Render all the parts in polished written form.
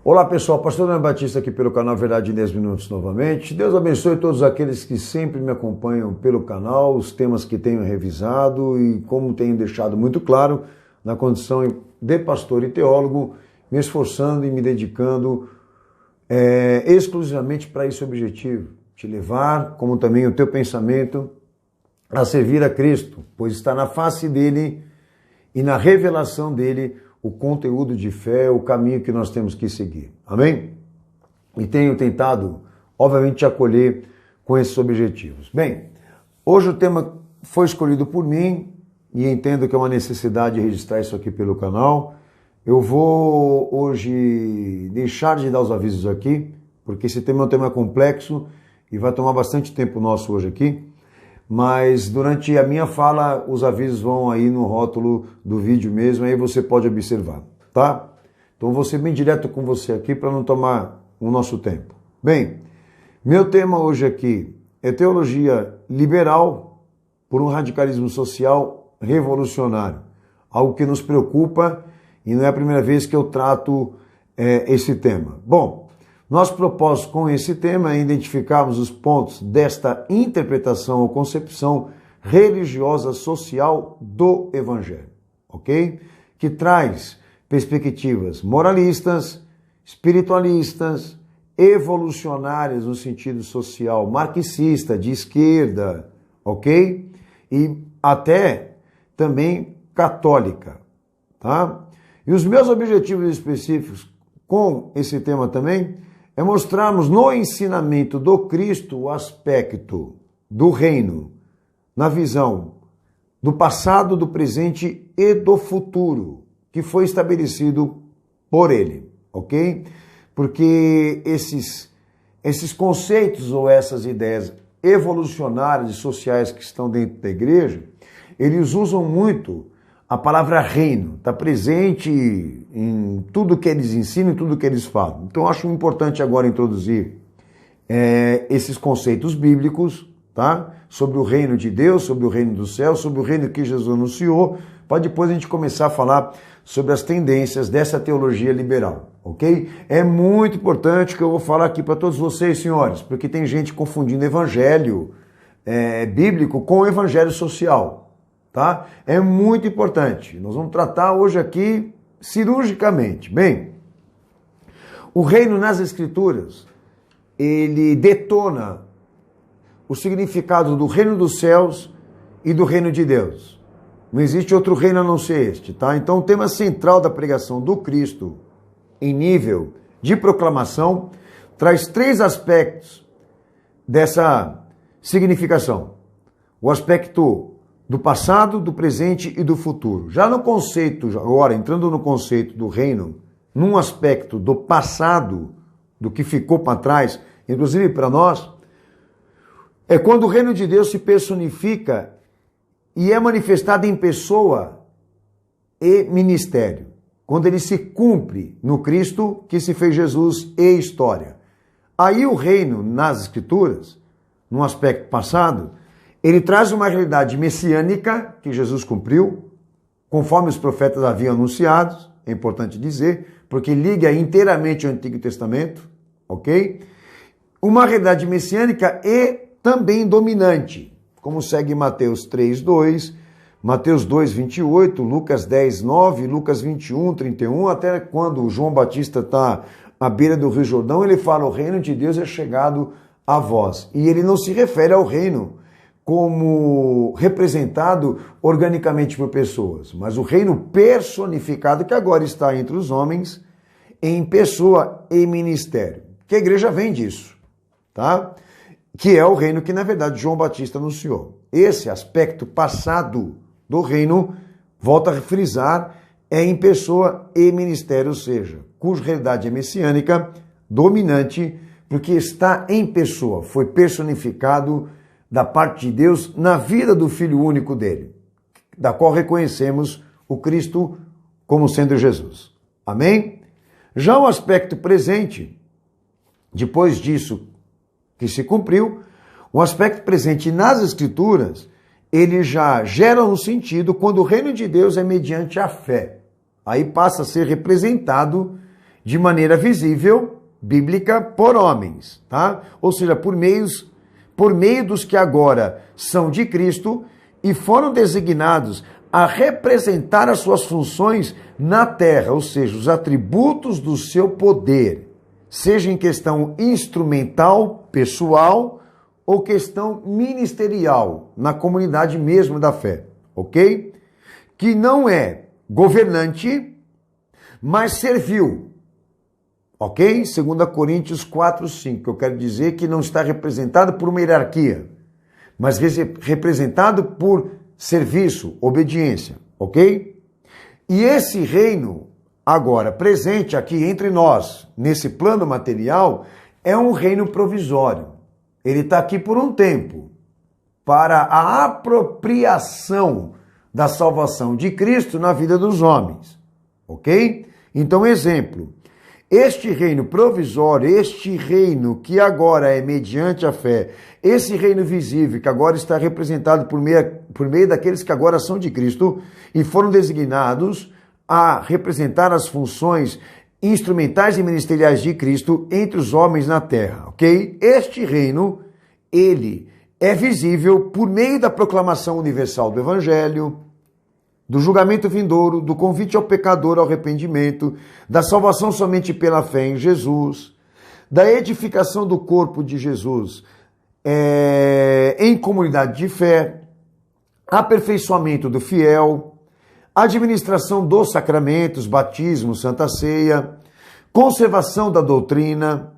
Olá pessoal, Pastor Daniel Batista aqui pelo canal Verdade em 10 Minutos novamente. Deus abençoe todos aqueles que sempre me acompanham pelo canal, os temas que tenho revisado e como tenho deixado muito claro, na condição de pastor e teólogo, me esforçando e me dedicando exclusivamente para esse objetivo, te levar, como também o teu pensamento, a servir a Cristo, pois está na face dele e na revelação dele o conteúdo de fé, o caminho que nós temos que seguir. Amém? E tenho tentado, obviamente, te acolher com esses objetivos. Bem, hoje o tema foi escolhido por mim e entendo que é uma necessidade registrar isso aqui pelo canal. Eu vou hoje deixar de dar os avisos aqui, porque esse tema é um tema complexo e vai tomar bastante tempo nosso hoje aqui. Mas durante a minha fala, os avisos vão aí no rótulo do vídeo mesmo, aí você pode observar, tá? Então vou ser bem direto com você aqui para não tomar o nosso tempo. Bem, meu tema hoje aqui é teologia liberal por um radicalismo social revolucionário. Algo que nos preocupa e não é a primeira vez que eu trato esse tema. Bom, nosso propósito com esse tema é identificarmos os pontos desta interpretação ou concepção religiosa social do Evangelho, ok? Que traz perspectivas moralistas, espiritualistas, evolucionárias no sentido social, marxista, de esquerda, ok? E até também católica, tá? E os meus objetivos específicos com esse tema também é mostrarmos no ensinamento do Cristo o aspecto do reino, na visão do passado, do presente e do futuro, que foi estabelecido por ele, ok? Porque esses conceitos ou essas ideias evolucionárias e sociais que estão dentro da igreja, eles usam muito a palavra reino, está presente em tudo que eles ensinam e tudo que eles falam. Então, eu acho importante agora introduzir esses conceitos bíblicos, tá? Sobre o reino de Deus, sobre o reino do céu, sobre o reino que Jesus anunciou, para depois a gente começar a falar sobre as tendências dessa teologia liberal, ok? É muito importante que eu vou falar aqui para todos vocês, senhores, porque tem gente confundindo evangelho bíblico com o evangelho social. Tá? É muito importante. Nós vamos tratar hoje aqui cirurgicamente. Bem, o reino nas Escrituras, ele detona o significado do reino dos céus e do reino de Deus. Não existe outro reino a não ser este, tá? Então o tema central da pregação do Cristo em nível de proclamação traz três aspectos dessa significação. O aspecto do passado, do presente e do futuro. Já no conceito, agora entrando no conceito do reino, num aspecto do passado, do que ficou para trás, inclusive para nós, é quando o reino de Deus se personifica e é manifestado em pessoa e ministério. Quando ele se cumpre no Cristo que se fez Jesus e história. Aí o reino nas Escrituras, num aspecto passado, ele traz uma realidade messiânica que Jesus cumpriu, conforme os profetas haviam anunciado, é importante dizer, porque liga inteiramente ao Antigo Testamento, ok? Uma realidade messiânica e também dominante, como segue Mateus 3:2, Mateus 2:28, Lucas 10:9, Lucas 21:31, até quando João Batista está à beira do Rio Jordão, ele fala: o reino de Deus é chegado a vós. E ele não se refere ao reino como representado organicamente por pessoas, mas o reino personificado que agora está entre os homens em pessoa e ministério. Que a igreja vem disso, tá? Que é o reino que, na verdade, João Batista anunciou. Esse aspecto passado do reino, volta a frisar, é em pessoa e ministério, ou seja, cuja realidade é messiânica, dominante, porque está em pessoa, foi personificado da parte de Deus na vida do Filho único dele, da qual reconhecemos o Cristo como sendo Jesus. Amém? Já o aspecto presente, depois disso que se cumpriu, o aspecto presente nas Escrituras, ele já gera um sentido quando o reino de Deus é mediante a fé. Aí passa a ser representado de maneira visível, bíblica, por homens, tá? Ou seja, por meio dos que agora são de Cristo e foram designados a representar as suas funções na terra, ou seja, os atributos do seu poder, seja em questão instrumental, pessoal, ou questão ministerial, na comunidade mesmo da fé, ok? Que não é governante, mas serviu, ok? 2 Coríntios 4, 5, eu quero dizer que não está representado por uma hierarquia, mas representado por serviço, obediência, ok? E esse reino, agora presente aqui entre nós, nesse plano material, é um reino provisório. Ele está aqui por um tempo, para a apropriação da salvação de Cristo na vida dos homens, ok? Então, exemplo, este reino provisório, este reino que agora é mediante a fé, esse reino visível que agora está representado por meio daqueles que agora são de Cristo e foram designados a representar as funções instrumentais e ministeriais de Cristo entre os homens na terra, ok? Este reino, ele é visível por meio da proclamação universal do Evangelho, do julgamento vindouro, do convite ao pecador ao arrependimento, da salvação somente pela fé em Jesus, da edificação do corpo de Jesus em comunidade de fé, aperfeiçoamento do fiel, administração dos sacramentos, batismo, santa ceia, conservação da doutrina,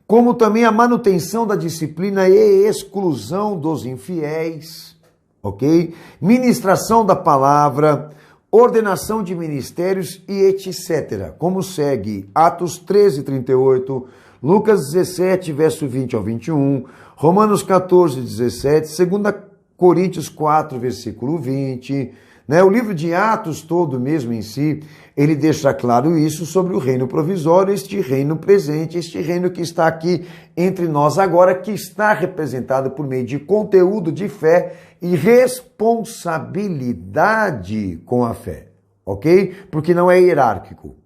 como também a manutenção da disciplina e exclusão dos infiéis, ok? Ministração da palavra, ordenação de ministérios e etc. Como segue Atos 13, 38, Lucas 17, verso 20 ao 21, Romanos 14, 17, 2 Coríntios 4, versículo 20, O livro de Atos todo mesmo em si, ele deixa claro isso sobre o reino provisório, este reino presente, este reino que está aqui entre nós agora, que está representado por meio de conteúdo de fé e responsabilidade com a fé, ok? Porque não é hierárquico,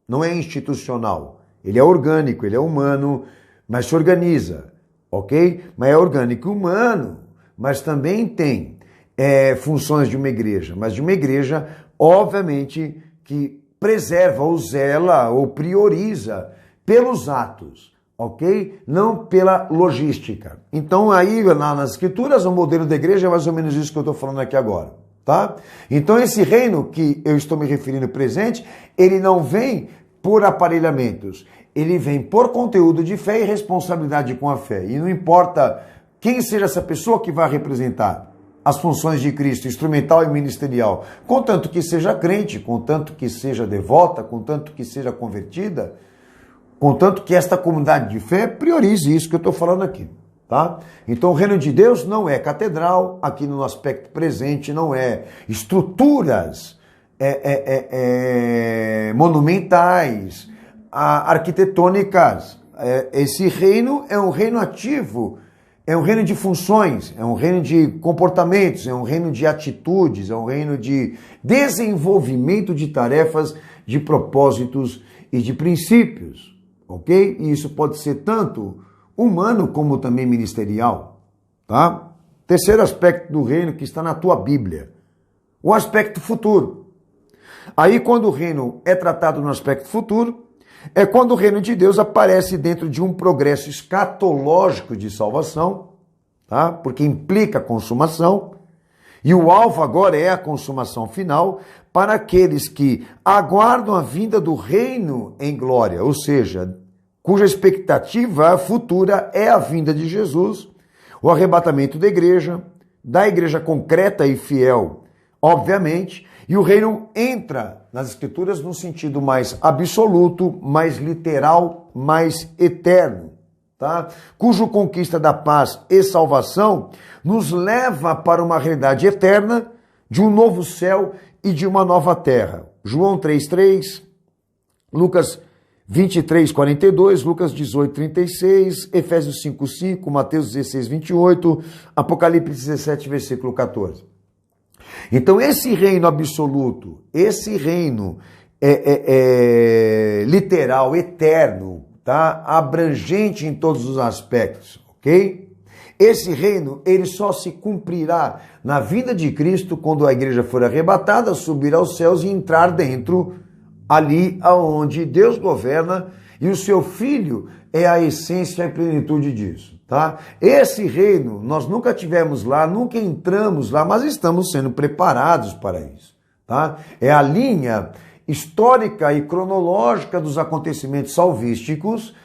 não é institucional, ele é orgânico, ele é humano, mas se organiza, ok? Mas é orgânico e humano, mas também tem funções de uma igreja, mas de uma igreja, obviamente, que preserva ou zela ou prioriza pelos atos, ok? Não pela logística. Então, aí, nas escrituras, o modelo da igreja é mais ou menos isso que eu estou falando aqui agora, tá? Então, esse reino que eu estou me referindo presente, ele não vem por aparelhamentos, ele vem por conteúdo de fé e responsabilidade com a fé. E não importa quem seja essa pessoa que vai representar as funções de Cristo, instrumental e ministerial, contanto que seja crente, contanto que seja devota, contanto que seja convertida, contanto que esta comunidade de fé priorize isso que eu estou falando aqui, tá? Então o reino de Deus não é catedral, aqui no aspecto presente, não é estruturas monumentais, arquitetônicas. Esse reino é um reino ativo, é um reino de funções, é um reino de comportamentos, é um reino de atitudes, é um reino de desenvolvimento de tarefas, de propósitos e de princípios, ok? E isso pode ser tanto humano como também ministerial, tá? Terceiro aspecto do reino que está na tua Bíblia, o aspecto futuro. Aí quando o reino é tratado no aspecto futuro, é quando o reino de Deus aparece dentro de um progresso escatológico de salvação, tá? Porque implica consumação, e o alvo agora é a consumação final para aqueles que aguardam a vinda do reino em glória, ou seja, cuja expectativa futura é a vinda de Jesus, o arrebatamento da igreja concreta e fiel, obviamente, e o reino entra nas Escrituras no sentido mais absoluto, mais literal, mais eterno, tá? Cujo conquista da paz e salvação nos leva para uma realidade eterna de um novo céu e de uma nova terra. João 3,3, Lucas 23:42, Lucas 18:36, Efésios 5:5, Mateus 16:28, Apocalipse 17, versículo 14. Então esse reino absoluto, esse reino literal, eterno, tá? Abrangente em todos os aspectos, ok? Esse reino, ele só se cumprirá na vinda de Cristo quando a igreja for arrebatada, subir aos céus e entrar dentro, ali aonde Deus governa e o seu Filho é a essência e a plenitude disso, tá? Esse reino, nós nunca tivemos lá, nunca entramos lá, mas estamos sendo preparados para isso, tá? É a linha histórica e cronológica dos acontecimentos salvísticos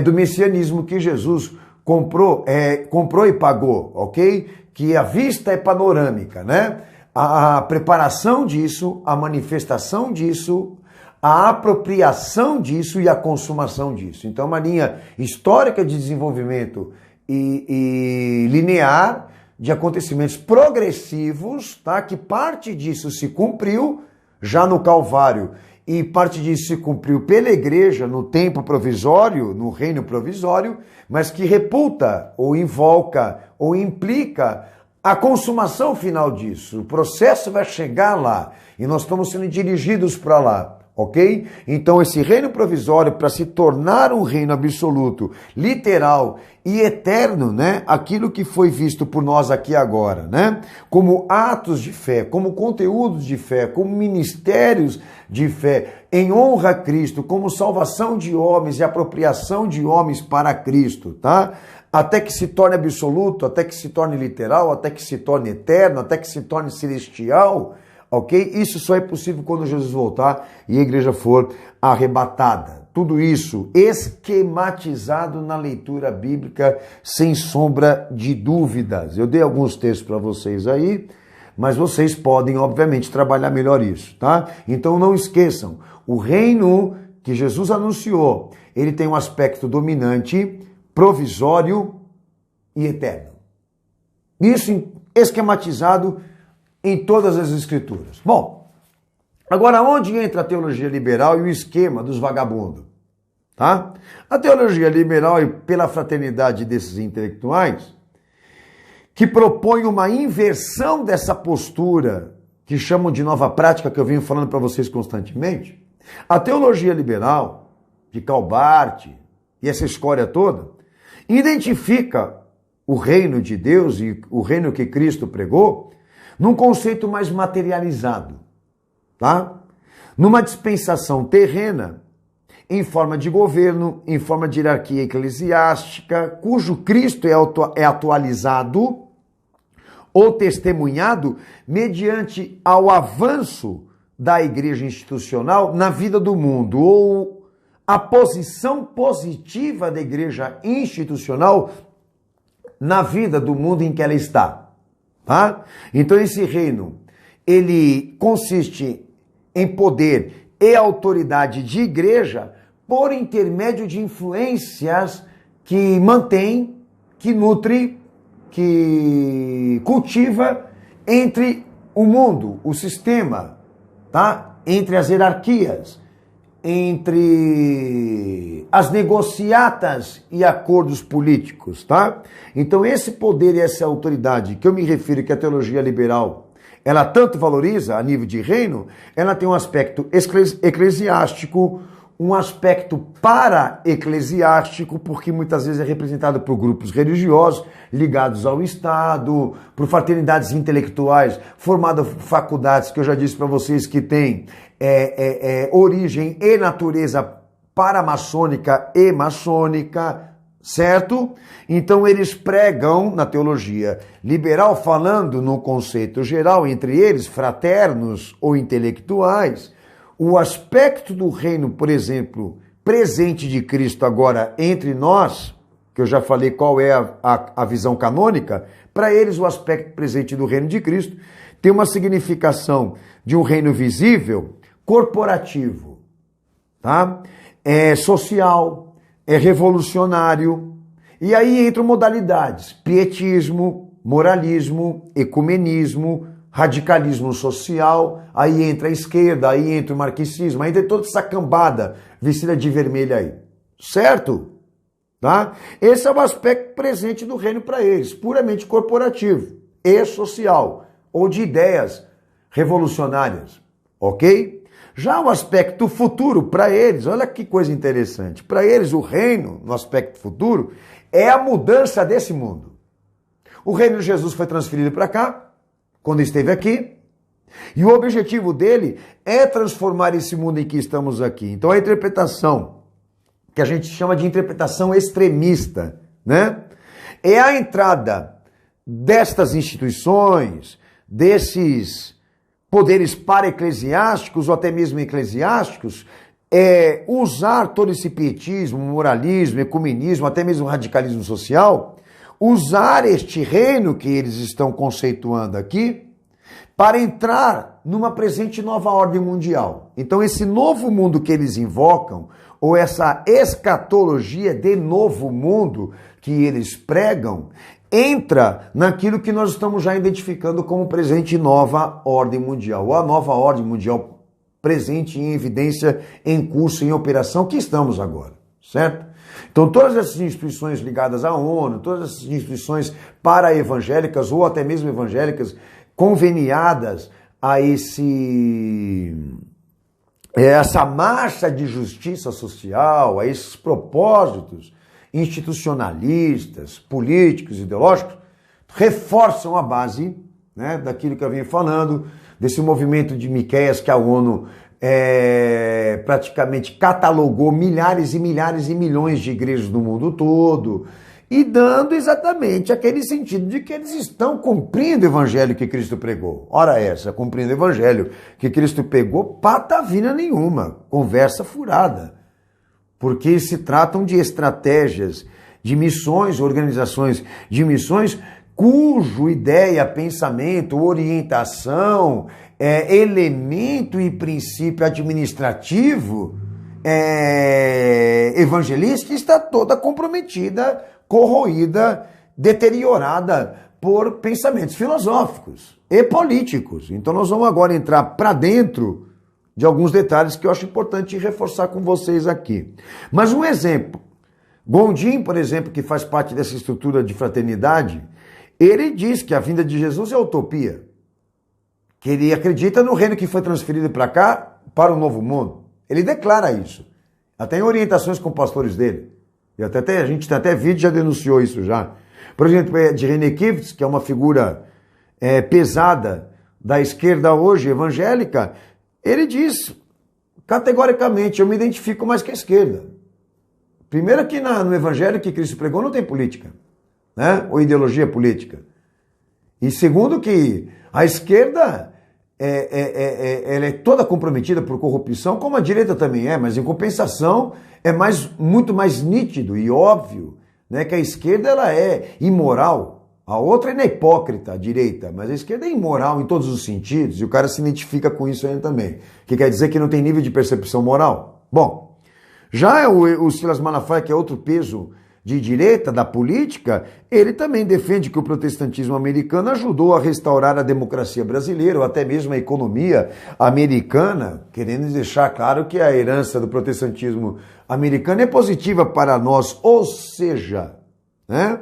do messianismo que Jesus comprou e pagou, ok? Que a vista é panorâmica, né? A preparação disso, a manifestação disso, a apropriação disso e a consumação disso. Então, uma linha histórica de desenvolvimento e linear de acontecimentos progressivos, tá? Que parte disso se cumpriu já no Calvário e parte disso se cumpriu pela igreja no tempo provisório, no reino provisório, mas que reputa ou invoca ou implica a consumação final disso. O processo vai chegar lá e nós estamos sendo dirigidos para lá. Ok? Então esse reino provisório, para se tornar um reino absoluto, literal e eterno, né? Aquilo que foi visto por nós aqui agora, né? Como atos de fé, como conteúdos de fé, como ministérios de fé, em honra a Cristo, como salvação de homens e apropriação de homens para Cristo, tá? Até que se torne absoluto, até que se torne literal, até que se torne eterno, até que se torne celestial. Ok? Isso só é possível quando Jesus voltar e a igreja for arrebatada. Tudo isso esquematizado na leitura bíblica, sem sombra de dúvidas. Eu dei alguns textos para vocês aí, mas vocês podem, obviamente, trabalhar melhor isso, tá? Então não esqueçam, o reino que Jesus anunciou, ele tem um aspecto dominante, provisório e eterno. Isso esquematizado em todas as escrituras. Bom, agora onde entra a teologia liberal e o esquema dos vagabundos? Tá? A teologia liberal, e pela fraternidade desses intelectuais, que propõe uma inversão dessa postura, que chamam de nova prática, que eu venho falando para vocês constantemente. A teologia liberal, de Karl Barth e essa escória toda, identifica o reino de Deus e o reino que Cristo pregou num conceito mais materializado, tá? Numa dispensação terrena, em forma de governo, em forma de hierarquia eclesiástica, cujo Cristo é atualizado ou testemunhado mediante ao avanço da igreja institucional na vida do mundo, ou a posição positiva da igreja institucional na vida do mundo em que ela está. Tá? Então esse reino, ele consiste em poder e autoridade de igreja por intermédio de influências que mantém, que nutre, que cultiva entre o mundo, o sistema, tá? Entre as hierarquias, entre as negociatas e acordos políticos, tá? Então esse poder e essa autoridade, que eu me refiro que a teologia liberal, ela tanto valoriza a nível de reino, ela tem um aspecto eclesiástico, um aspecto para-eclesiástico, porque muitas vezes é representado por grupos religiosos ligados ao Estado, por fraternidades intelectuais, formadas faculdades que eu já disse para vocês que têm origem e natureza paramaçônica e maçônica, certo? Então eles pregam na teologia liberal, falando no conceito geral, entre eles fraternos ou intelectuais, o aspecto do reino, por exemplo, presente de Cristo agora entre nós, que eu já falei qual é a visão canônica, para eles o aspecto presente do reino de Cristo tem uma significação de um reino visível, corporativo, tá? É social, é revolucionário, e aí entram modalidades, pietismo, moralismo, ecumenismo, radicalismo social, aí entra a esquerda, aí entra o marxismo, aí entra toda essa cambada vestida de vermelho aí, certo? Tá? Esse é o aspecto presente do reino para eles, puramente corporativo e social, ou de ideias revolucionárias, ok? Já o aspecto futuro, para eles, olha que coisa interessante, para eles o reino, no aspecto futuro, é a mudança desse mundo. O reino de Jesus foi transferido para cá, quando esteve aqui, e o objetivo dele é transformar esse mundo em que estamos aqui. Então a interpretação, que a gente chama de interpretação extremista, né? É a entrada destas instituições, desses poderes para-eclesiásticos ou até mesmo eclesiásticos, usar todo esse pietismo, moralismo, ecumenismo, até mesmo radicalismo social, usar este reino que eles estão conceituando aqui para entrar numa presente nova ordem mundial. Então esse novo mundo que eles invocam, ou essa escatologia de novo mundo que eles pregam, entra naquilo que nós estamos já identificando como presente nova ordem mundial, ou a nova ordem mundial presente em evidência, em curso, em operação, que estamos agora, certo? Então todas essas instituições ligadas à ONU, todas essas instituições para-evangélicas ou até mesmo evangélicas conveniadas a essa marcha de justiça social, a esses propósitos institucionalistas, políticos, ideológicos, reforçam a base, né, daquilo que eu venho falando, desse movimento de Miqueias que a ONU praticamente catalogou milhares e milhares e milhões de igrejas no mundo todo, e dando exatamente aquele sentido de que eles estão cumprindo o evangelho que Cristo pregou. Ora essa, cumprindo o evangelho que Cristo pregou, patavina nenhuma, conversa furada. Porque se tratam de estratégias, de missões, organizações de missões, cujo ideia, pensamento, orientação, elemento e princípio administrativo evangelística está toda comprometida, corroída, deteriorada por pensamentos filosóficos e políticos. Então nós vamos agora entrar para dentro de alguns detalhes que eu acho importante reforçar com vocês aqui. Mas um exemplo, Gondim, por exemplo, que faz parte dessa estrutura de fraternidade, ele diz que a vinda de Jesus é utopia, que ele acredita no reino que foi transferido para cá, para o novo mundo. Ele declara isso, até em orientações com pastores dele. E a gente tem até vídeo, já denunciou isso já. Por exemplo, de René Kivitz, que é uma figura pesada da esquerda hoje, evangélica, ele diz categoricamente, eu me identifico mais com a esquerda. Primeiro que no evangelho que Cristo pregou não tem política, né? Ou ideologia política. E segundo que a esquerda ela é toda comprometida por corrupção, como a direita também mas em compensação é muito mais nítido e óbvio, né, que a esquerda ela é imoral. A outra é hipócrita, a direita, mas a esquerda é imoral em todos os sentidos, e o cara se identifica com isso ainda também. Que quer dizer que não tem nível de percepção moral. Bom, já o Silas Malafaia, que é outro peso de direita da política, ele também defende que o protestantismo americano ajudou a restaurar a democracia brasileira, ou até mesmo a economia americana, querendo deixar claro que a herança do protestantismo americano é positiva para nós, ou seja, né?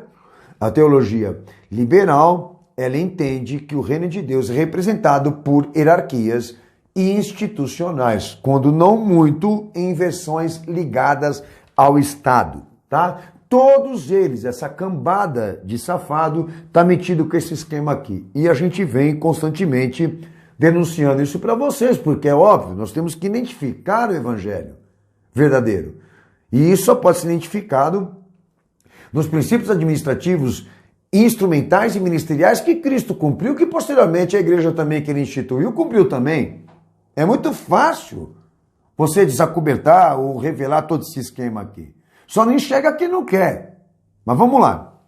A teologia liberal, ela entende que o reino de Deus é representado por hierarquias institucionais, quando não muito em versões ligadas ao Estado, tá? Todos eles, essa cambada de safado, tá metido com esse esquema aqui. E a gente vem constantemente denunciando isso para vocês, porque é óbvio, nós temos que identificar o evangelho verdadeiro. E isso só pode ser identificado nos princípios administrativos, instrumentais e ministeriais que Cristo cumpriu, que posteriormente a igreja também que ele instituiu, cumpriu também. É muito fácil você desacobertar ou revelar todo esse esquema aqui. Só não enxerga quem não quer. Mas vamos lá.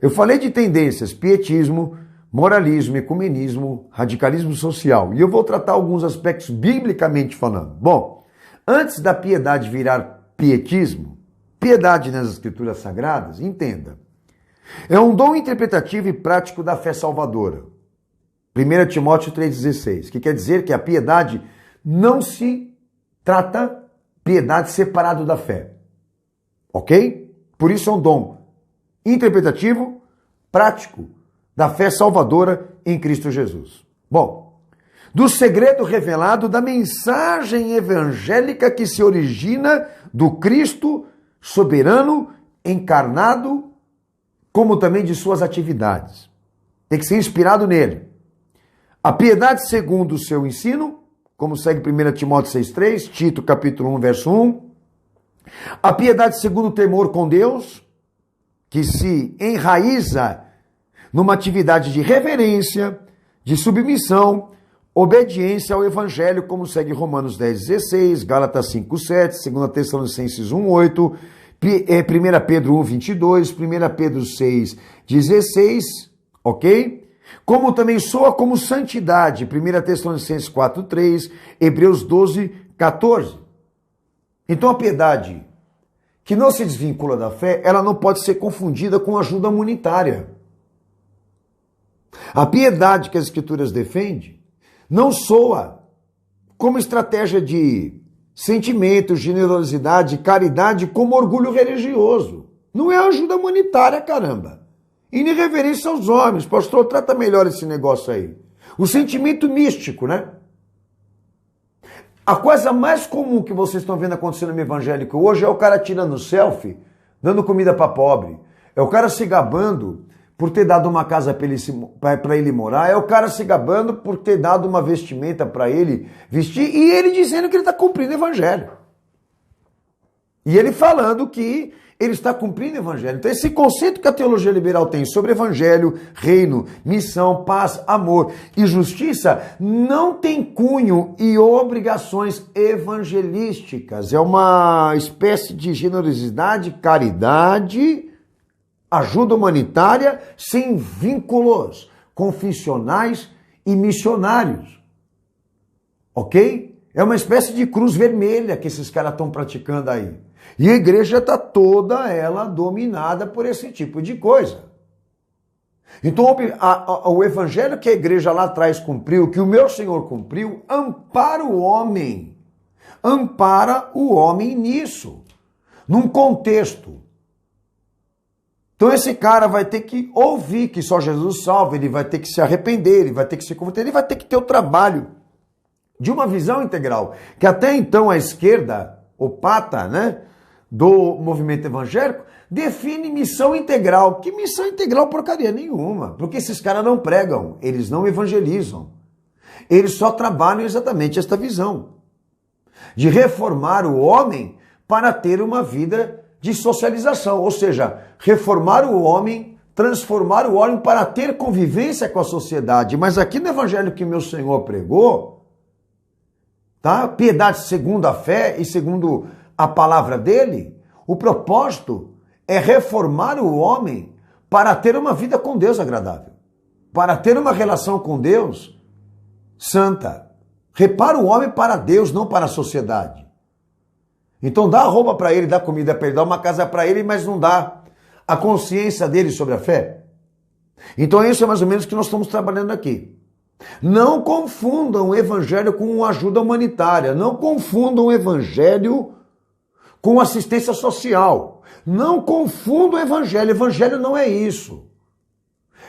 Eu falei de tendências, pietismo, moralismo, ecumenismo, radicalismo social. E eu vou tratar alguns aspectos biblicamente falando. Bom, antes da piedade virar pietismo, piedade nas escrituras sagradas, entenda, é um dom interpretativo e prático da fé salvadora. 1 Timóteo 3,16, que quer dizer que a piedade não se trata piedade separado da fé. Ok? Por isso é um dom interpretativo, prático, da fé salvadora em Cristo Jesus. Bom, do segredo revelado da mensagem evangélica que se origina do Cristo soberano, encarnado, como também de suas atividades. Tem que ser inspirado nele. A piedade segundo o seu ensino, como segue 1 Timóteo 6,3, Tito capítulo 1, verso 1. A piedade segundo o temor com Deus, que se enraiza numa atividade de reverência, de submissão, obediência ao Evangelho, como segue Romanos 10,16, Gálatas 5,7, 2 Tessalonicenses 1,8, 1 Pedro 1,22, 1 Pedro 6,16, ok? Como também soa como santidade, 1 Tessalonicenses 4,3, Hebreus 12,14. Então a piedade que não se desvincula da fé, ela não pode ser confundida com ajuda humanitária. A piedade que as Escrituras defendem não soa como estratégia de sentimento, generosidade, caridade, como orgulho religioso. Não é ajuda humanitária, caramba. E nem reverência aos homens. Pastor, trata melhor esse negócio aí. O sentimento místico, né? A coisa mais comum que vocês estão vendo acontecendo no evangélico hoje é o cara tirando selfie, dando comida para pobre. É o cara se gabando por ter dado uma casa para ele morar. É o cara se gabando por ter dado uma vestimenta para ele vestir. E ele dizendo que ele está cumprindo o evangelho. E ele falando que ele está cumprindo o evangelho. Então esse conceito que a teologia liberal tem sobre evangelho, reino, missão, paz, amor e justiça não tem cunho e obrigações evangelísticas. É uma espécie de generosidade, caridade, ajuda humanitária sem vínculos confessionais e missionários. Ok? É uma espécie de cruz vermelha que esses caras estão praticando aí. E a igreja está toda ela dominada por esse tipo de coisa. Então o evangelho que a igreja lá atrás cumpriu, que o meu Senhor cumpriu, ampara o homem. Ampara o homem nisso. Num contexto. Então esse cara vai ter que ouvir que só Jesus salva, ele vai ter que se arrepender, ele vai ter que se converter, ele vai ter que ter o trabalho de uma visão integral. Que até então a esquerda, o pata, né, do movimento evangélico, define missão integral. Que missão integral porcaria nenhuma, porque esses caras não pregam, eles não evangelizam. Eles só trabalham exatamente esta visão de reformar o homem para ter uma vida de socialização, ou seja, reformar o homem, transformar o homem para ter convivência com a sociedade. Mas aqui no evangelho que meu Senhor pregou, tá? Piedade segundo a fé e segundo a palavra dele, o propósito é reformar o homem para ter uma vida com Deus agradável, para ter uma relação com Deus santa. Repara o homem para Deus, não para a sociedade. Então dá roupa para ele, dá comida para ele, dá uma casa para ele, mas não dá a consciência dele sobre a fé. Então isso é mais ou menos o que nós estamos trabalhando aqui. Não confundam o evangelho com ajuda humanitária. Não confundam o evangelho com assistência social. Não confundam o evangelho. Evangelho não é isso.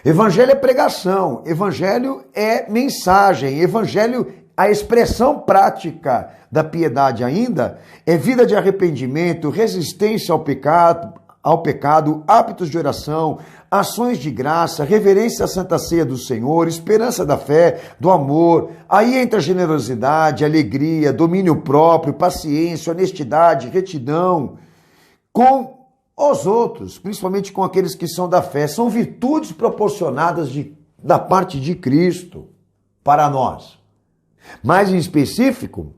Evangelho é pregação. Evangelho é mensagem. Evangelho, a expressão prática da piedade ainda, é vida de arrependimento, resistência ao pecado, hábitos de oração, ações de graça, reverência à Santa Ceia do Senhor, esperança da fé, do amor. Aí entra generosidade, alegria, domínio próprio, paciência, honestidade, retidão com os outros, principalmente com aqueles que são da fé. São virtudes proporcionadas da parte de Cristo para nós. Mais em específico,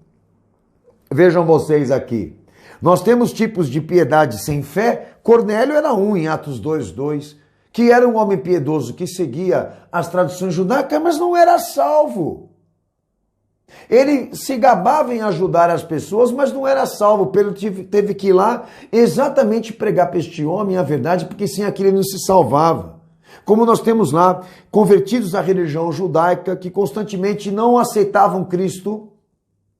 vejam vocês aqui. Nós temos tipos de piedade sem fé. Cornélio era um em Atos 2:2, que era um homem piedoso que seguia as tradições judaicas, mas não era salvo. Ele se gabava em ajudar as pessoas, mas não era salvo. Pedro teve que ir lá exatamente pregar para este homem a verdade, porque sem aquilo ele não se salvava. Como nós temos lá convertidos à religião judaica que constantemente não aceitavam Cristo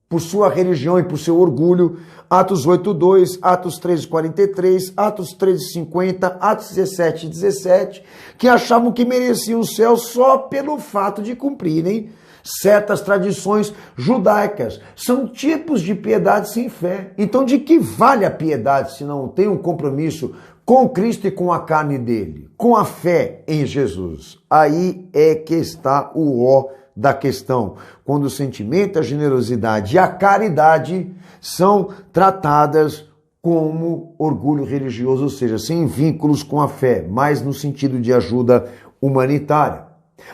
por sua religião e por seu orgulho. Atos 8:2, Atos 13:43, Atos 13:50, Atos 17:17, que achavam que mereciam o céu só pelo fato de cumprirem certas tradições judaicas. São tipos de piedade sem fé. Então, de que vale a piedade se não tem um compromisso com Cristo e com a carne dele, com a fé em Jesus? Aí é que está o ó da questão, quando o sentimento, a generosidade e a caridade são tratadas como orgulho religioso, ou seja, sem vínculos com a fé, mas no sentido de ajuda humanitária.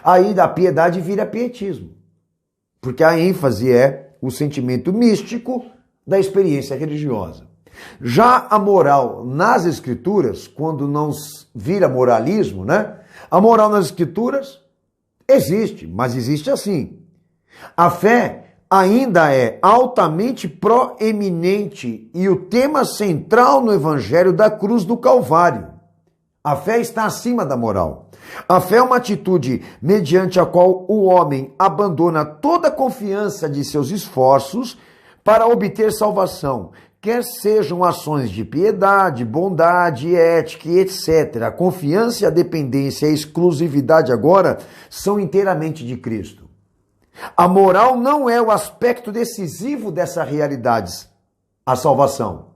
Aí da piedade vira pietismo, porque a ênfase é o sentimento místico da experiência religiosa. Já a moral nas escrituras, quando não vira moralismo, né? A moral nas escrituras existe, mas existe assim. A fé ainda é altamente proeminente e o tema central no evangelho da cruz do Calvário. A fé está acima da moral. A fé é uma atitude mediante a qual o homem abandona toda a confiança de seus esforços para obter salvação, quer sejam ações de piedade, bondade, ética e etc. A confiança e a dependência e a exclusividade agora são inteiramente de Cristo. A moral não é o aspecto decisivo dessa realidade, a salvação,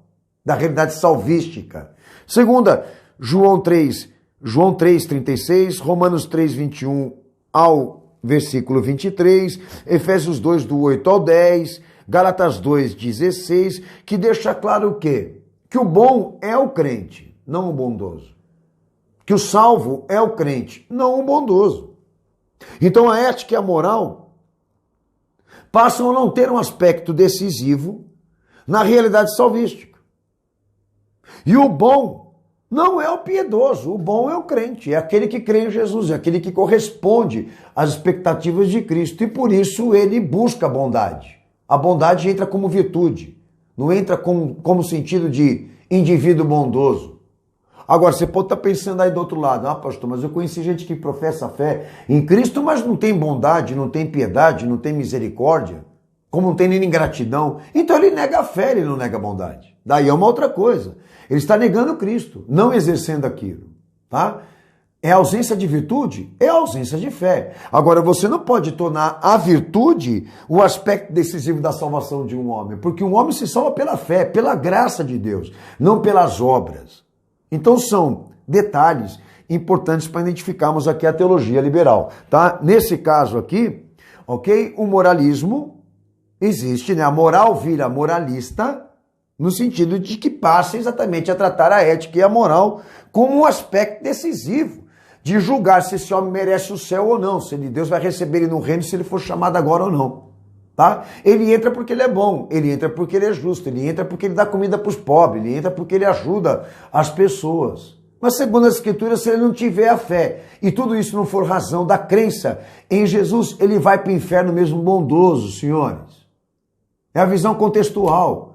da realidade salvística. Segunda, João 3:36, Romanos 3:21 ao versículo 23, Efésios 2, do 8 ao 10, Gálatas 2:16, que deixa claro o quê? Que o bom é o crente, não o bondoso. Que o salvo é o crente, não o bondoso. Então a ética e a moral passam a não ter um aspecto decisivo na realidade salvística. E o bom não é o piedoso, o bom é o crente, é aquele que crê em Jesus, é aquele que corresponde às expectativas de Cristo e por isso ele busca a bondade. A bondade entra como virtude, não entra como sentido de indivíduo bondoso. Agora, você pode estar pensando aí do outro lado, pastor, mas eu conheci gente que professa a fé em Cristo, mas não tem bondade, não tem piedade, não tem misericórdia, como não tem nem gratidão. Então ele nega a fé, ele não nega a bondade. Daí é uma outra coisa. Ele está negando Cristo, não exercendo aquilo, tá? É ausência de virtude? É ausência de fé. Agora, você não pode tornar a virtude o aspecto decisivo da salvação de um homem, porque um homem se salva pela fé, pela graça de Deus, não pelas obras. Então, são detalhes importantes para identificarmos aqui a teologia liberal, tá? Nesse caso aqui, ok? O moralismo existe, né? A moral vira moralista, no sentido de que passa exatamente a tratar a ética e a moral como um aspecto decisivo de julgar se esse homem merece o céu ou não, se Deus vai receber ele no reino, se ele for chamado agora ou não, tá? Ele entra porque ele é bom, ele entra porque ele é justo, ele entra porque ele dá comida para os pobres, ele entra porque ele ajuda as pessoas. Mas segundo as escrituras, se ele não tiver a fé e tudo isso não for razão da crença em Jesus, ele vai para o inferno mesmo bondoso, senhores. É a visão contextual.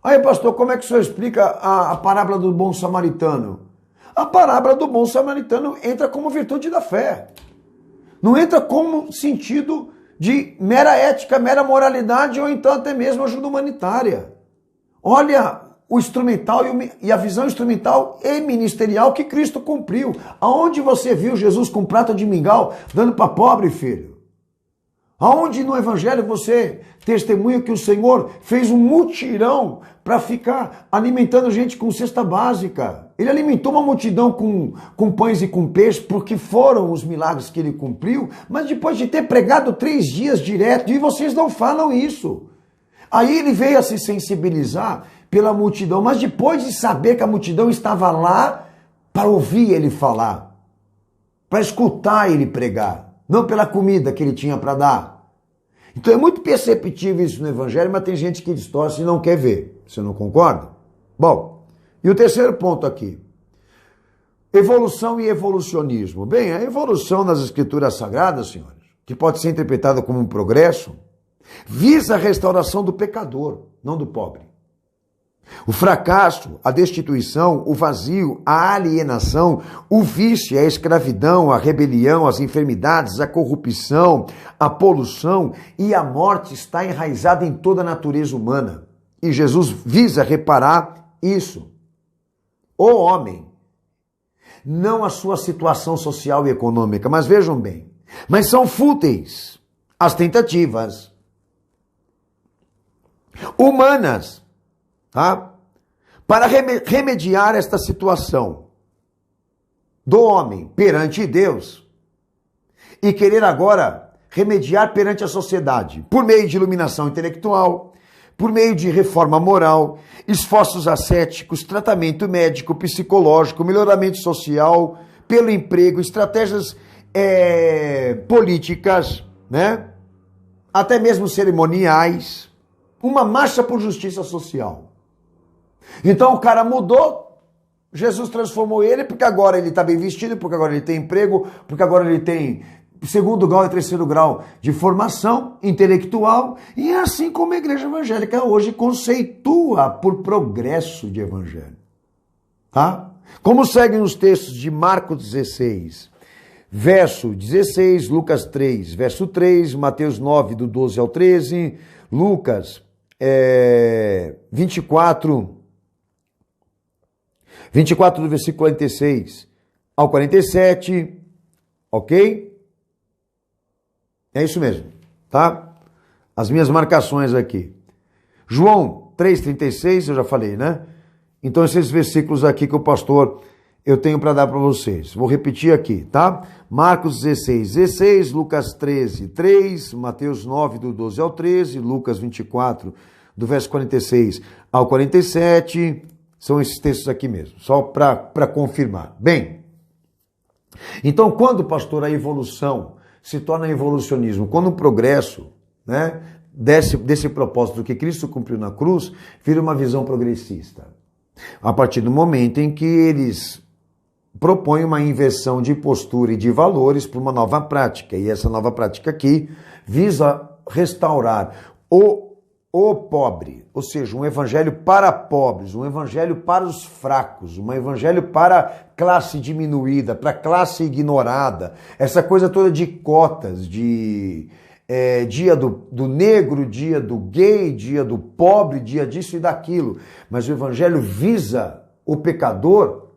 Aí, pastor, como é que o senhor explica a parábola do bom samaritano? A parábola do bom samaritano entra como virtude da fé. Não entra como sentido de mera ética, mera moralidade ou então até mesmo ajuda humanitária. Olha o instrumental e a visão instrumental e ministerial que Cristo cumpriu. Aonde você viu Jesus com prato de mingau dando para pobre, filho? Aonde no Evangelho você testemunha que o Senhor fez um mutirão para ficar alimentando gente com cesta básica? Ele alimentou uma multidão com pães e com peixe porque foram os milagres que ele cumpriu, mas depois de ter pregado 3 dias direto, e vocês não falam isso. Aí ele veio a se sensibilizar pela multidão, mas depois de saber que a multidão estava lá para ouvir ele falar, para escutar ele pregar, não pela comida que ele tinha para dar. Então é muito perceptível isso no Evangelho, mas tem gente que distorce e não quer ver. Você não concorda? Bom, e o terceiro ponto aqui. Evolução e evolucionismo. Bem, a evolução nas Escrituras Sagradas, senhores, que pode ser interpretada como um progresso, visa a restauração do pecador, não do pobre. O fracasso, a destituição, o vazio, a alienação, o vício, a escravidão, a rebelião, as enfermidades, a corrupção, a poluição e a morte está enraizada em toda a natureza humana. E Jesus visa reparar isso. O homem, não a sua situação social e econômica, mas vejam bem, mas são fúteis as tentativas humanas, tá? Para remediar esta situação do homem perante Deus e querer agora remediar perante a sociedade, por meio de iluminação intelectual, por meio de reforma moral, esforços ascéticos, tratamento médico, psicológico, melhoramento social, pelo emprego, estratégias políticas, né? Até mesmo cerimoniais, uma marcha por justiça social. Então o cara mudou, Jesus transformou ele, porque agora ele está bem vestido, porque agora ele tem emprego, porque agora ele tem segundo grau e terceiro grau de formação intelectual, e é assim como a igreja evangélica hoje conceitua por progresso de evangelho. Tá? Como seguem os textos de Marcos 16, verso 16, Lucas 3, verso 3, Mateus 9, do 12 ao 13, Lucas 24 do versículo 46 ao 47, ok? É isso mesmo, tá? As minhas marcações aqui. João 3,36, eu já falei, né? Então esses versículos aqui que o pastor eu tenho para dar para vocês. Vou repetir aqui, tá? Marcos 16, 16, Lucas 13, 3, Mateus 9, do 12 ao 13, Lucas 24, do verso 46 ao 47, são esses textos aqui mesmo, só para confirmar. Bem, então quando, pastor, a evolução se torna evolucionismo, quando o progresso, né, desse propósito que Cristo cumpriu na cruz, vira uma visão progressista. A partir do momento em que eles propõem uma inversão de postura e de valores para uma nova prática, e essa nova prática aqui visa restaurar o pobre, ou seja, um evangelho para pobres, um evangelho para os fracos, um evangelho para classe diminuída, para classe ignorada, essa coisa toda de cotas, de dia do negro, dia do gay, dia do pobre, dia disso e daquilo, mas o evangelho visa o pecador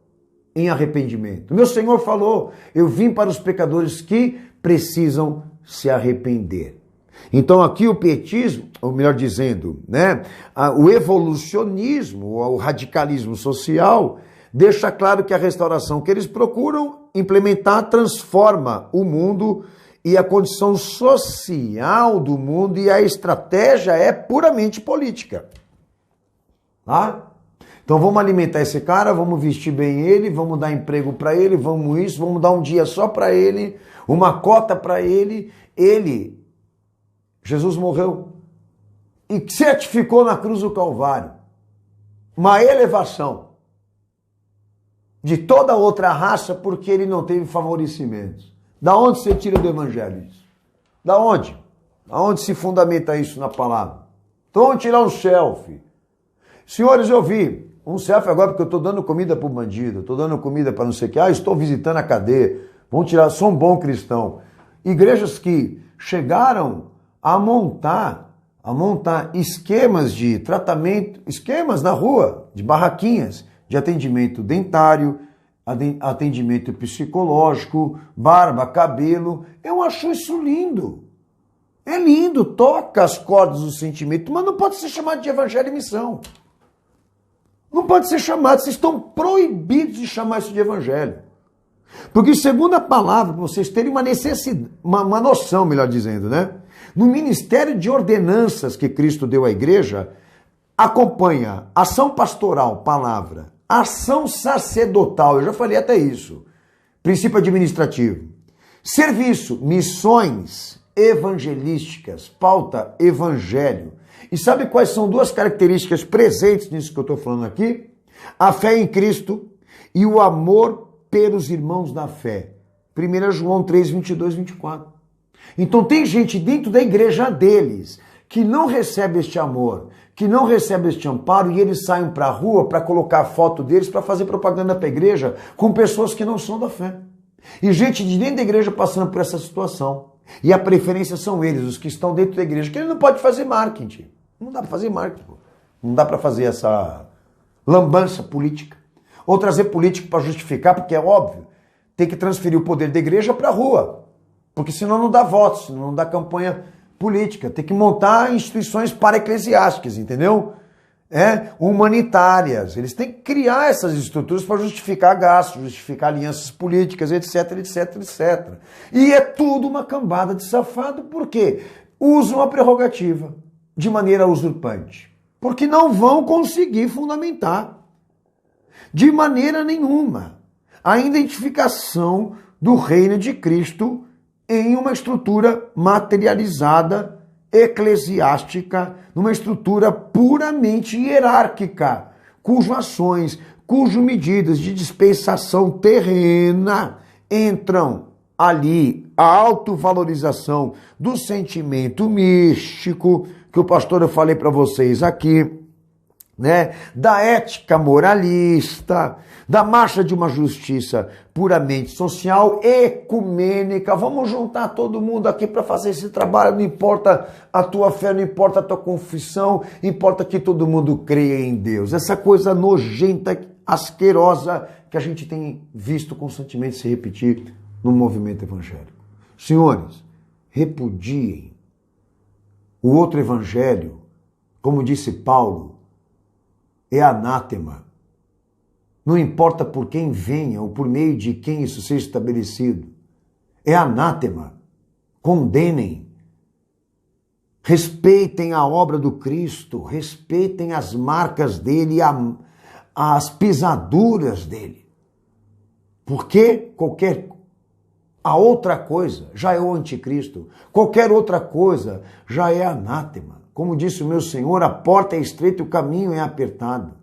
em arrependimento. Meu Senhor falou, eu vim para os pecadores que precisam se arrepender. Então aqui o pietismo, ou melhor dizendo, né, o evolucionismo, o radicalismo social, deixa claro que a restauração que eles procuram implementar transforma o mundo e a condição social do mundo, e a estratégia é puramente política. Tá? Então vamos alimentar esse cara, vamos vestir bem ele, vamos dar emprego para ele, vamos dar um dia só para ele, uma cota para ele. Jesus morreu e certificou na cruz do Calvário uma elevação de toda outra raça, porque ele não teve favorecimentos. Da onde você tira do evangelho isso? Da onde? Da onde se fundamenta isso na palavra? Então vamos tirar um selfie. Senhores, eu vi um selfie agora porque eu estou dando comida para o bandido, estou dando comida para não sei o que, estou visitando a cadeia, vamos tirar, sou um bom cristão. Igrejas que chegaram a montar esquemas de tratamento, esquemas na rua, de barraquinhas, de atendimento dentário, atendimento psicológico, barba, cabelo. Eu acho isso lindo. É lindo, toca as cordas do sentimento, mas não pode ser chamado de evangelho e missão. Não pode ser chamado, vocês estão proibidos de chamar isso de evangelho. Porque segundo a palavra, para vocês terem uma necessidade, uma noção, melhor dizendo, né? No ministério de ordenanças que Cristo deu à igreja, acompanha ação pastoral, palavra, ação sacerdotal, eu já falei até isso, princípio administrativo, serviço, missões evangelísticas, pauta evangelho. E sabe quais são duas características presentes nisso que eu estou falando aqui? A fé em Cristo e o amor pelos irmãos da fé. 1 João 3, 22, 24. Então tem gente dentro da igreja deles que não recebe este amor, que não recebe este amparo, e eles saem para a rua para colocar a foto deles, para fazer propaganda para a igreja com pessoas que não são da fé. E gente de dentro da igreja passando por essa situação. E a preferência são eles, os que estão dentro da igreja, que ele não pode fazer marketing. Não dá para fazer marketing. Não dá para fazer essa lambança política. Ou trazer político para justificar, porque é óbvio, tem que transferir o poder da igreja para a rua. Porque senão não dá votos, senão não dá campanha política, tem que montar instituições para-eclesiásticas, entendeu? Humanitárias. Eles têm que criar essas estruturas para justificar gastos, justificar alianças políticas, etc, etc, etc. E é tudo uma cambada de safado, por quê? Usam a prerrogativa de maneira usurpante, porque não vão conseguir fundamentar de maneira nenhuma a identificação do reino de Cristo em uma estrutura materializada, eclesiástica, numa estrutura puramente hierárquica, cujas ações, cujas medidas de dispensação terrena entram ali a autovalorização do sentimento místico, que o pastor eu falei para vocês aqui, da ética moralista, da marcha de uma justiça puramente social, ecumênica. Vamos juntar todo mundo aqui para fazer esse trabalho, não importa a tua fé, não importa a tua confissão, importa que todo mundo creia em Deus. Essa coisa nojenta, asquerosa, que a gente tem visto constantemente se repetir no movimento evangélico. Senhores, repudiem o outro evangelho, como disse Paulo, é anátema. Não importa por quem venha ou por meio de quem isso seja estabelecido. É anátema. Condenem. Respeitem a obra do Cristo. Respeitem as marcas dele, as pisaduras dele. Porque a outra coisa já é o anticristo. Qualquer outra coisa já é anátema. Como disse o meu Senhor, a porta é estreita e o caminho é apertado.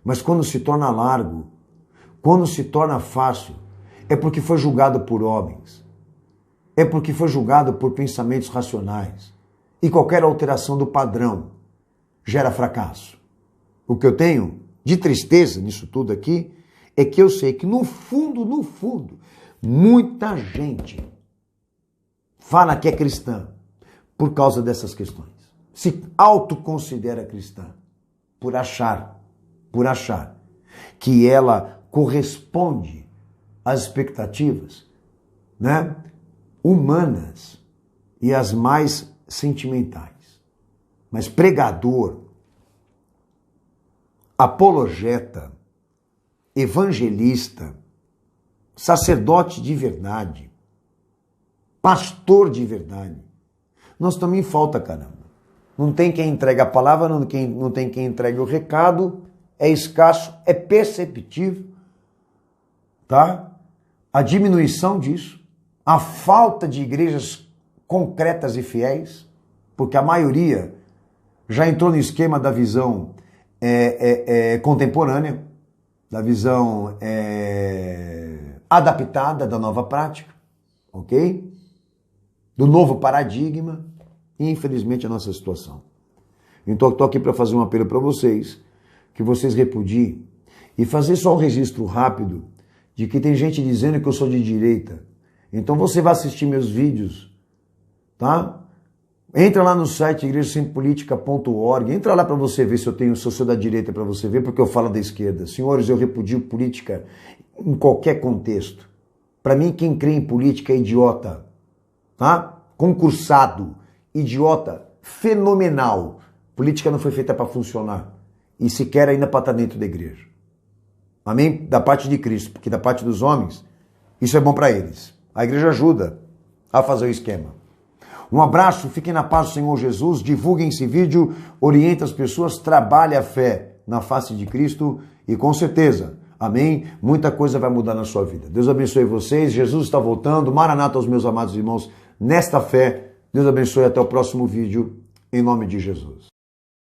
Mas quando se torna largo, quando se torna fácil, é porque foi julgado por homens. É porque foi julgado por pensamentos racionais. E qualquer alteração do padrão gera fracasso. O que eu tenho de tristeza nisso tudo aqui é que eu sei que no fundo, muita gente fala que é cristã por causa dessas questões. Se autoconsidera cristã por achar que ela corresponde às expectativas, humanas e as mais sentimentais. Mas pregador, apologeta, evangelista, sacerdote de verdade, pastor de verdade, nós também falta, caramba. Não tem quem entregue a palavra, não tem quem entregue o recado, é escasso, é perceptível, tá? A diminuição disso, a falta de igrejas concretas e fiéis, porque a maioria já entrou no esquema da visão contemporânea, da visão adaptada da nova prática, ok? Do novo paradigma, e infelizmente a nossa situação. Então eu estou aqui para fazer um apelo para vocês, que vocês repudiem, e fazer só um registro rápido de que tem gente dizendo que eu sou de direita. Então você vai assistir meus vídeos, tá? Entra lá no site igrejasempolitica.org, entra lá para você ver se eu sou da direita, para você ver, porque eu falo da esquerda. Senhores, eu repudio política em qualquer contexto. Para mim, quem crê em política é idiota, tá? Concursado, idiota, fenomenal. Política não foi feita para funcionar. E sequer ainda para estar dentro da igreja. Amém? Da parte de Cristo, porque da parte dos homens, isso é bom para eles. A igreja ajuda a fazer o esquema. Um abraço, fiquem na paz do Senhor Jesus, divulguem esse vídeo, orientem as pessoas, trabalhem a fé na face de Cristo e com certeza, amém, muita coisa vai mudar na sua vida. Deus abençoe vocês, Jesus está voltando, Maranata aos meus amados irmãos, nesta fé, Deus abençoe, até o próximo vídeo, em nome de Jesus.